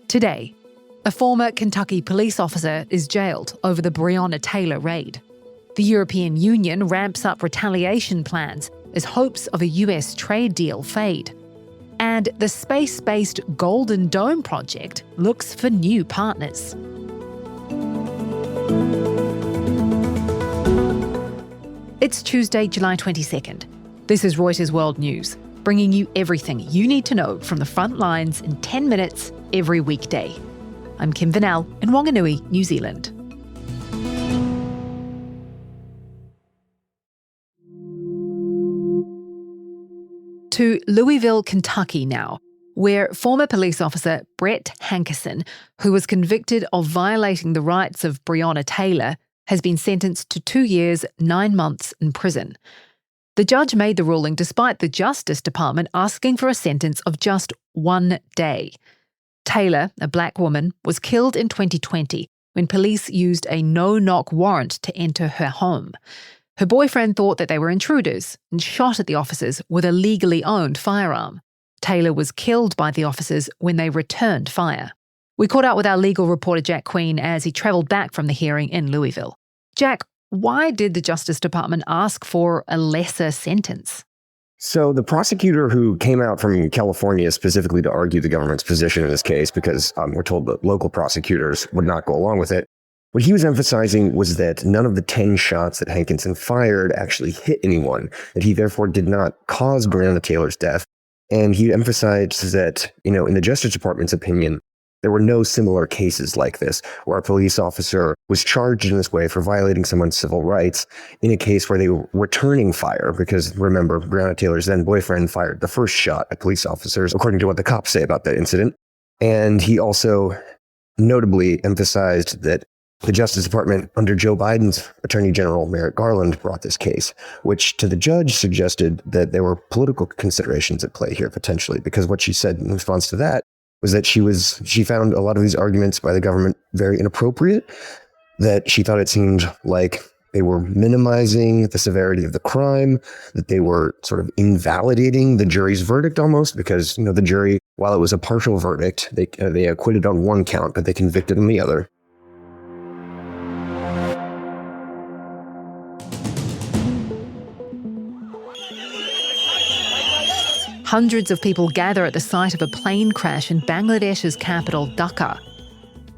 Today, a former Kentucky police officer is jailed over the Breonna Taylor raid. The European Union ramps up retaliation plans as hopes of a US trade deal fade. And the space-based Golden Dome project looks for new partners. It's Tuesday, July 22nd. This is Reuters World News, bringing you everything you need to know from the front lines in 10 minutes every weekday. I'm Kim Vanel in Wanganui, New Zealand. To Louisville, Kentucky now, where former police officer Brett Hankison, who was convicted of violating the rights of Breonna Taylor, has been sentenced to 2 years, 9 months in prison. The judge made the ruling despite the Justice Department asking for a sentence of just 1 day. Taylor, a black woman, was killed in 2020 when police used a no-knock warrant to enter her home. Her boyfriend thought that they were intruders and shot at the officers with a legally owned firearm. Taylor was killed by the officers when they returned fire. We caught up with our legal reporter Jack Queen as he travelled back from the hearing in Louisville. Jack, why did the Justice Department ask for a lesser sentence? So the prosecutor who came out from California specifically to argue the government's position in this case, because we're told that local prosecutors would not go along with it, what he was emphasizing was that none of the 10 shots that Hankinson fired actually hit anyone, that he therefore did not cause Breonna Taylor's death. And he emphasized that, in the Justice Department's opinion, there were no similar cases like this, where a police officer was charged in this way for violating someone's civil rights in a case where they were returning fire. Because remember, Breonna Taylor's then boyfriend fired the first shot at police officers, according to what the cops say about that incident. And he also notably emphasized that the Justice Department, under Joe Biden's Attorney General Merrick Garland, brought this case, which to the judge suggested that there were political considerations at play here potentially, because what she said in response to that was that she found a lot of these arguments by the government very inappropriate, that she thought it seemed like they were minimizing the severity of the crime, that they were sort of invalidating the jury's verdict almost, because, the jury, while it was a partial verdict, they acquitted on one count, but they convicted on the other. Hundreds of people gather at the site of a plane crash in Bangladesh's capital, Dhaka.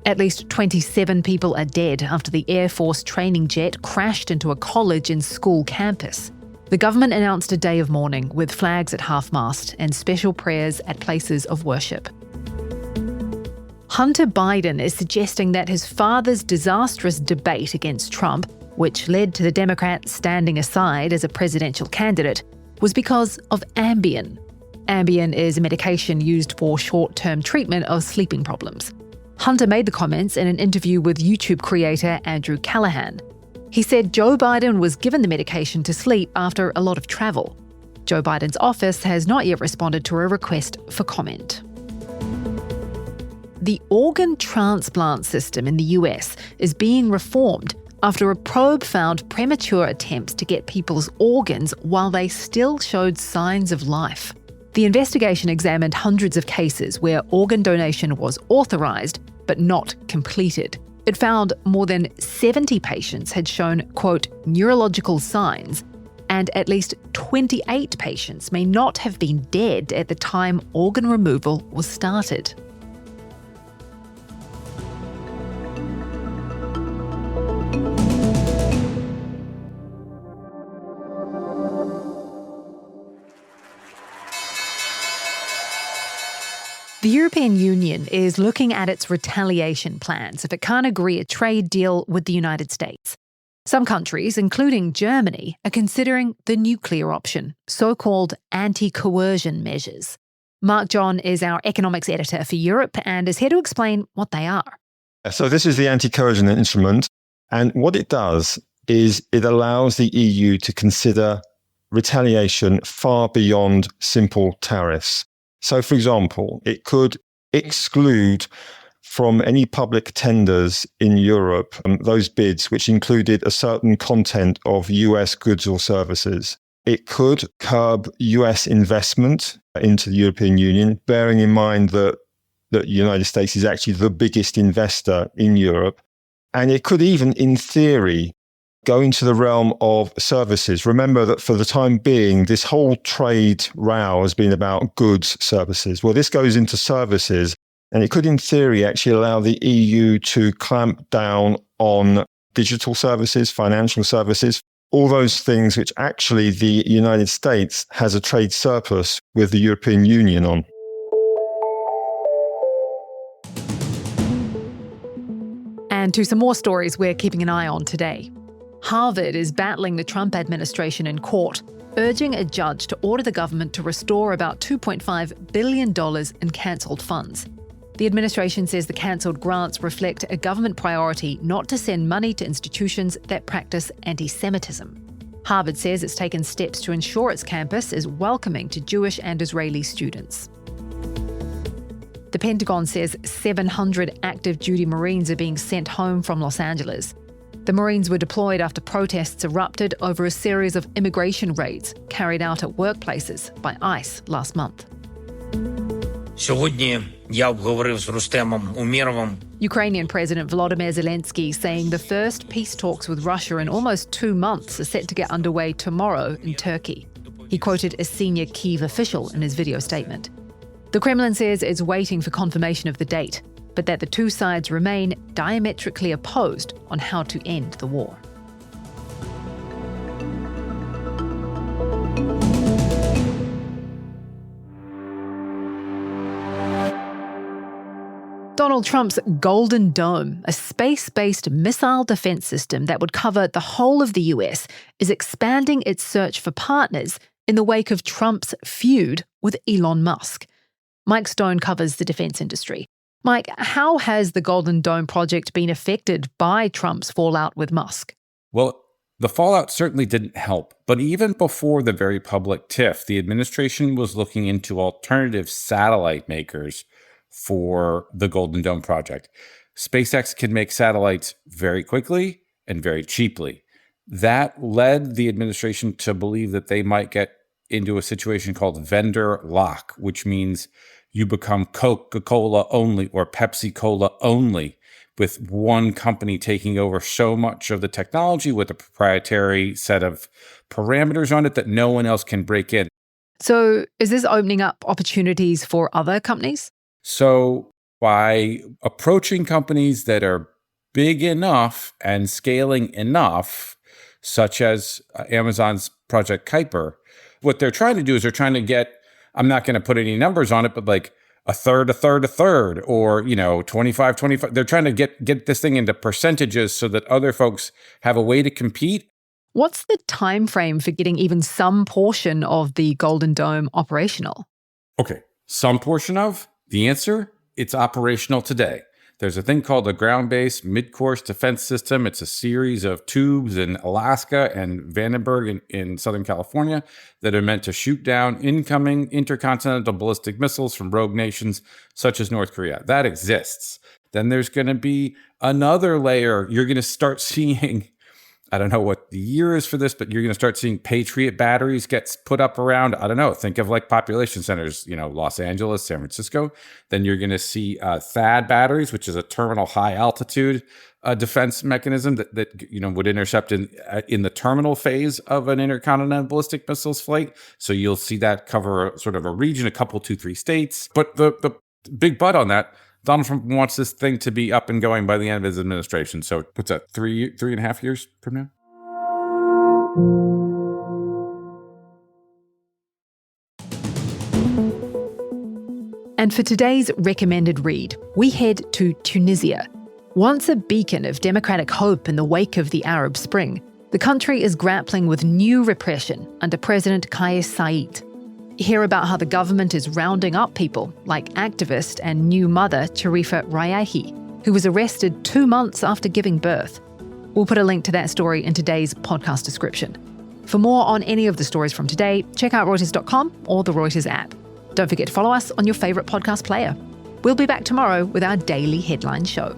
At least 27 people are dead after the Air Force training jet crashed into a college and school campus. The government announced a day of mourning with flags at half-mast and special prayers at places of worship. Hunter Biden is suggesting that his father's disastrous debate against Trump, which led to the Democrats standing aside as a presidential candidate, was because of Ambien. Ambien is a medication used for short-term treatment of sleeping problems. Hunter made the comments in an interview with YouTube creator Andrew Callahan. He said Joe Biden was given the medication to sleep after a lot of travel. Joe Biden's office has not yet responded to a request for comment. The organ transplant system in the US is being reformed after a probe found premature attempts to get people's organs while they still showed signs of life. The investigation examined hundreds of cases where organ donation was authorised but not completed. It found more than 70 patients had shown, quote, neurological signs, and at least 28 patients may not have been dead at the time organ removal was started. The European Union is looking at its retaliation plans if it can't agree a trade deal with the United States. Some countries, including Germany, are considering the nuclear option, so-called anti-coercion measures. Mark John is our economics editor for Europe and is here to explain what they are. So this is the anti-coercion instrument, and what it does is it allows the EU to consider retaliation far beyond simple tariffs. So, for example, it could exclude from any public tenders in Europe those bids which included a certain content of US goods or services. It could curb US investment into the European Union, bearing in mind that that the United States is actually the biggest investor in Europe. And it could even, in theory, go into the realm of services. Remember that for the time being, this whole trade row has been about goods, services. Well, this goes into services, and it could, in theory, actually allow the EU to clamp down on digital services, financial services, all those things which actually the United States has a trade surplus with the European Union on. And to some more stories we're keeping an eye on today. Harvard is battling the Trump administration in court, urging a judge to order the government to restore about $2.5 billion in cancelled funds. The administration says the cancelled grants reflect a government priority not to send money to institutions that practice anti-Semitism. Harvard says it's taken steps to ensure its campus is welcoming to Jewish and Israeli students. The Pentagon says 700 active duty Marines are being sent home from Los Angeles. The Marines were deployed after protests erupted over a series of immigration raids carried out at workplaces by ICE last month. Ukrainian President Volodymyr Zelensky saying the first peace talks with Russia in almost 2 months are set to get underway tomorrow in Turkey. He quoted a senior Kyiv official in his video statement. The Kremlin says it's waiting for confirmation of the date, but that the two sides remain diametrically opposed on how to end the war. Donald Trump's Golden Dome, a space-based missile defense system that would cover the whole of the US, is expanding its search for partners in the wake of Trump's feud with Elon Musk. Mike Stone covers the defense industry. Mike, how has the Golden Dome project been affected by Trump's fallout with Musk? Well, the fallout certainly didn't help. But even before the very public tiff, the administration was looking into alternative satellite makers for the Golden Dome project. SpaceX can make satellites very quickly and very cheaply. That led the administration to believe that they might get into a situation called vendor lock, which means you become Coca-Cola only or Pepsi-Cola only, with one company taking over so much of the technology with a proprietary set of parameters on it that no one else can break in. So is this opening up opportunities for other companies? So by approaching companies that are big enough and scaling enough, such as Amazon's Project Kuiper, what they're trying to do is they're trying to get, I'm not going to put any numbers on it, but like a third, or, 25. They're trying to get this thing into percentages so that other folks have a way to compete. What's the time frame for getting even some portion of the Golden Dome operational? Okay, some portion of? The answer? It's operational today. There's a thing called the Ground-Based Mid-Course Defense System. It's a series of tubes in Alaska and Vandenberg in Southern California that are meant to shoot down incoming intercontinental ballistic missiles from rogue nations such as North Korea. That exists. Then there's going to be another layer. You're going to start seeing, I don't know what the year is for this, but you're going to start seeing Patriot batteries get put up around, I don't know, think of like population centers, Los Angeles, San Francisco. Then you're going to see THAAD batteries, which is a terminal high altitude defense mechanism that would intercept in the terminal phase of an intercontinental ballistic missiles flight. So you'll see that cover sort of a region, a couple, 2-3 states. But the big but on that, Donald Trump wants this thing to be up and going by the end of his administration. So what's that, 3.5 years from now? And for today's recommended read, we head to Tunisia. Once a beacon of democratic hope in the wake of the Arab Spring, the country is grappling with new repression under President Kais Saied. Hear about how the government is rounding up people like activist and new mother Cherifa Raiahi, who was arrested 2 months after giving birth. We'll put a link to that story in today's podcast description. For more on any of the stories from today, check out Reuters.com or the Reuters app. Don't forget to follow us on your favourite podcast player. We'll be back tomorrow with our daily headline show.